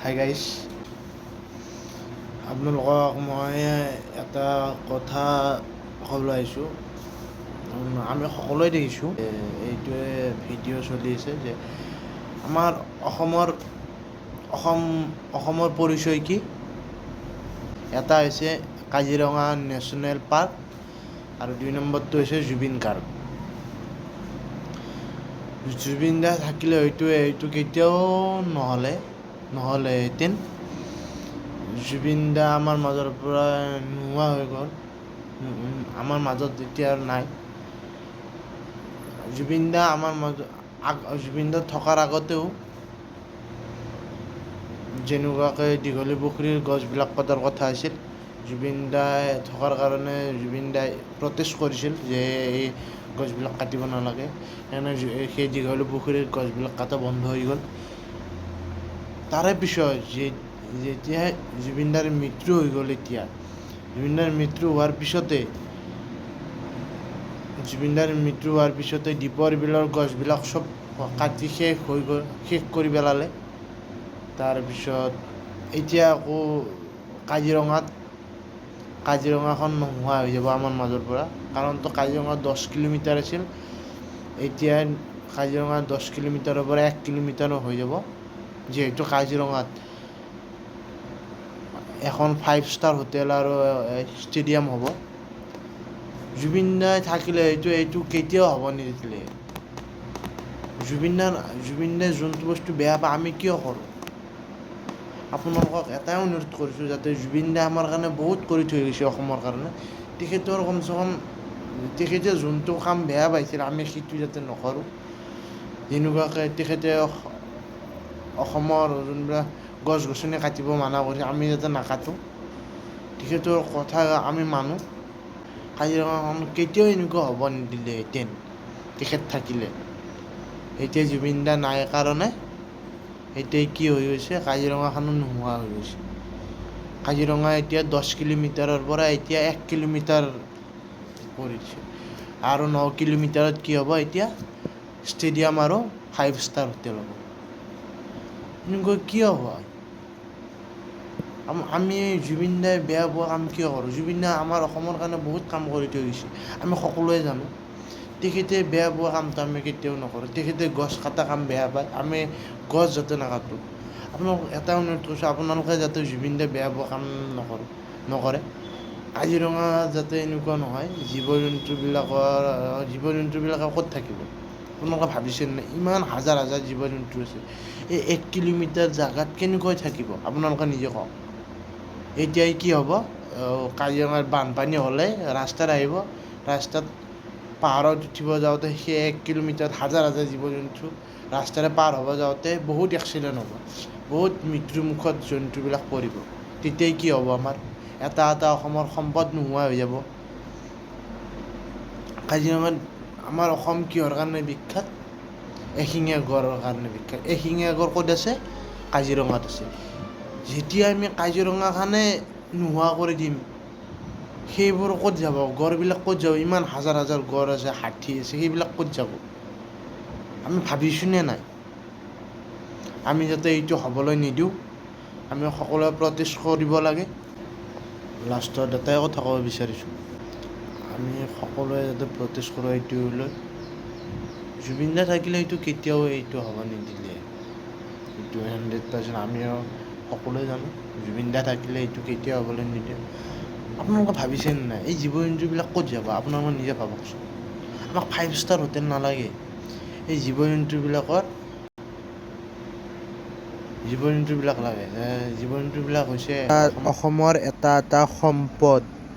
Hi guys, আপোনালোকক মই এটা কথা ক'বলৈ আহিছোঁ। আমি সকলোৱে দেখিছোঁ এইটোৱে ভিডিঅ' চলি আছে যে আমাৰ অসমৰ পৰিচয় কি। এটা হৈছে কাজিৰঙা নেশ্যনেল পাৰ্ক আৰু 2 নম্বৰটো হৈছে জুবিন গাৰ্গ। জুবিন দা থাকিলে এইটো কেতিয়াও নহ'লেহেঁতেন। জুবিন দা আমাৰ মাজৰ পৰা নোহোৱা হৈ গ'ল, আমাৰ মাজত এতিয়া নাই। জুবিন দা থকাৰ আগতেও যেনেকুৱাকৈ দীঘলী পুখুৰীৰ গছবিলাক কটাৰ কথা আছিল, জুবিন দাই থকাৰ কাৰণে জুবিন দাই প্ৰটেষ্ট কৰিছিল যে এই গছবিলাক কাটিব নালাগে। সেই দীঘলী পুখুৰীৰ গছবিলাক কটা বন্ধ হৈ গ'ল। তাৰে পিছত যেতিয়া জুবিন দাৰ মৃত্যু হৈ গ'ল, জুবিন দাৰ মৃত্যু হোৱাৰ পিছতে দীপৰ বিলৰ গছবিলাক চব কাটি শেষ কৰি পেলালে। তাৰপিছত এতিয়া আকৌ কাজিৰঙাখন নোহোৱা হৈ যাব আমাৰ মাজৰ পৰা, কাৰণতো কাজিৰঙা 10 কিলোমিটাৰ আছিল, এতিয়া কাজিৰঙা 10 কিলোমিটাৰৰ পৰা 1 কিলোমিটাৰ হৈ যাব। যিহেতু কাজিৰঙাত এখন 5 ষ্টাৰ হোটেল আৰু ষ্টেডিয়াম হ'ব। জুবিন দাই থাকিলে এইটো কেতিয়াও হ'ব নিদিলে। জুবিন দাই যোনটো বস্তু বেয়া পায় আমি কিয় কৰোঁ। আপোনালোকক এটাই অনুৰোধ কৰিছোঁ, যাতে জুবিন দাই আমাৰ কাৰণে বহুত কৰি থৈ গৈছে অসমৰ কাৰণে। তেখেতৰ কমচে কম তেখেতে যোনটো কাম বেয়া পাইছিল আমি সেইটো যাতে নকৰোঁ। যেনেকুৱাকৈ তেখেতে অসমৰ যোনবিলাক গছ গছনি কাটিব মানা কৰিছে, আমি যাতে নাকাটোঁ। তেখেতৰ কথা আমি মানো। কাজিৰঙাখন কেতিয়াও এনেকুৱা হ'ব নিদিলেহেঁতেন তেখেত থাকিলে। এতিয়া জুবিন দা নাই কাৰণে এতিয়া কি হৈ গৈছে, কাজিৰঙাখনো নোহোৱা হৈ গৈছে। কাজিৰঙা এতিয়া 10 কিলোমিটাৰৰ পৰা এতিয়া 1 কিলোমিটাৰ পৰিছে, আৰু 9 কিলোমিটাৰত কি হ'ব, এতিয়া ষ্টেডিয়াম আৰু 5 ষ্টাৰ হোটেল হ'ব। এনেকুৱা কিয় হয়? আমি জুবিন দাই বেয়া পোৱা কাম কিয় কৰোঁ? জুবিন দাই আমাৰ অসমৰ কাৰণে বহুত কাম কৰি থৈ গৈছে, আমি সকলোৱে জানো। তেখেতে বেয়া পোৱা কামটো আমি কেতিয়াও নকৰোঁ। তেখেতে গছ কটা কাম বেয়া পায়, আমি গছ যাতে নাকাটোঁ। আপোনালোকক এটা অনুৰোধ কৰিছোঁ, আপোনালোকে যাতে জুবিন দাই বেয়া পোৱা কাম নকৰে। কাজিৰঙা যাতে এনেকুৱা নহয়, জীৱ জন্তুবিলাকে ক'ত থাকিব? আপোনালোকে ভাবিছেনে? ইমান হাজাৰ জীৱ জন্তু আছে, এই 1 কিলোমিটাৰ জেগাত কেনেকৈ থাকিব আপোনালোকে নিজে কওক। এতিয়া কি হ'ব, কাজিৰঙাত বানপানী হ'লে ৰাস্তাত আহিব, ৰাস্তাত পাহাৰত উঠিব যাওঁতে সেই 1 কিলোমিটাৰত হাজাৰ জীৱ জন্তু ৰাস্তাৰে পাৰ হ'ব যাওঁতে বহুত এক্সিডেণ্ট হ'ব, বহুত মৃত্যুমুখত জন্তুবিলাক পৰিব। তেতিয়াই কি হ'ব, এটা অসমৰ সম্পদ নোহোৱা হৈ যাব। কাজিৰঙাত আমাৰ অসম কিহৰ কাৰণে বিখ্যাত? এশিঙীয়া গঁড়ৰ কাৰণে বিখ্যাত। এশিঙীয়া গঁড় ক'ত আছে? কাজিৰঙাত আছে। যেতিয়া আমি কাজিৰঙাখনে নোহোৱা কৰি দিম, সেইবোৰ ক'ত যাব? গঁড়বিলাক ক'ত যাব? ইমান হাজাৰ গঁড় আছে, হাতী আছে, সেইবিলাক ক'ত যাব? আমি ভাবিছোঁনে নাই? আমি যাতে এইটো হ'বলৈ নিদিওঁ, আমি সকলোৱে প্ৰটেষ্ট কৰিব লাগে। লাষ্টত এটাই কথা ক'ব বিচাৰিছোঁ, আমি সকলোৱে যাতে প্ৰটেষ্ট কৰোঁ এইটো লৈ। জুবিন দা থাকিলে কেতিয়াও হ'ব নিদিলে। 100% আমিও সকলোৱে জানো, জুবিন দা থাকিলে এইটো কেতিয়াও হ'বলৈ নিদিয়ে। আপোনালোকে ভাবিছেনে নাই, এই জীৱ জন্তুবিলাক ক'ত যাব? আপোনালোকে নিজে ভাবকচোন। আমাক 5 ষ্টাৰ হোটেল নালাগে, এই জীৱ জন্তুবিলাক লাগে। জীৱ জন্তুবিলাক হৈছে অসমৰ এটা সম্পদ।